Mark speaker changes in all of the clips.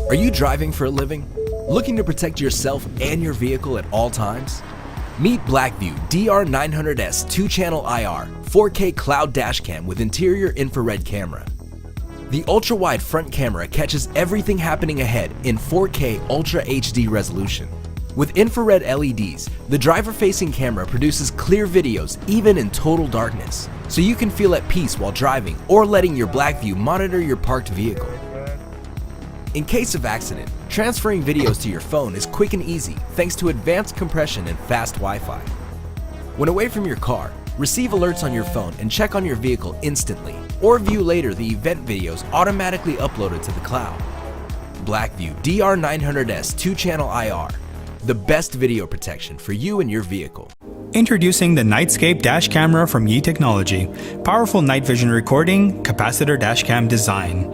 Speaker 1: Are you driving for a living? Looking to protect yourself and your vehicle at all times? Meet Blackvue DR900S 2-channel IR 4K cloud dash cam with interior infrared camera. The ultra-wide front camera catches everything happening ahead in 4K Ultra HD resolution. With infrared LEDs, the driver-facing camera produces clear videos even in total darkness, so you can feel at peace while driving or letting your Blackvue monitor your parked vehicle. In case of accident, transferring videos to your phone is quick and easy thanks to advanced compression and fast Wi-Fi. When away from your car, receive alerts on your phone and check on your vehicle instantly, or view later the event videos automatically uploaded to the cloud. Blackvue DR900S 2-channel IR, the best video protection for you and your vehicle.
Speaker 2: Introducing the Nightscape Dash Camera from YI Technology. Powerful night vision recording, capacitor dash cam design.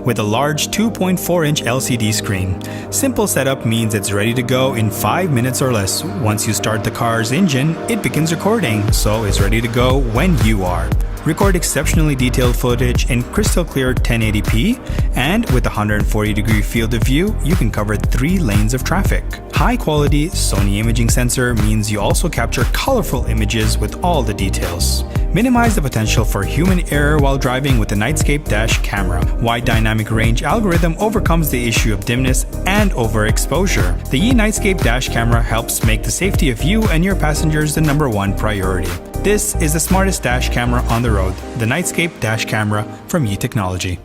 Speaker 2: With a large 2.4-inch LCD screen. Simple setup means it's ready to go in 5 minutes or less. Once you start the car's engine, it begins recording, so it's ready to go when you are. Record exceptionally detailed footage in crystal clear 1080p, and with a 140-degree field of view, you can cover 3 lanes of traffic. High-quality Sony imaging sensor means you also capture colorful images with all the details. Minimize the potential for human error while driving with the Nightscape Dash camera. Wide dynamic range algorithm overcomes the issue of dimness and overexposure. The YI Nightscape Dash camera helps make the safety of you and your passengers the #1 priority. This is the smartest dash camera on the road, the Nightscape Dash camera from YI Technology.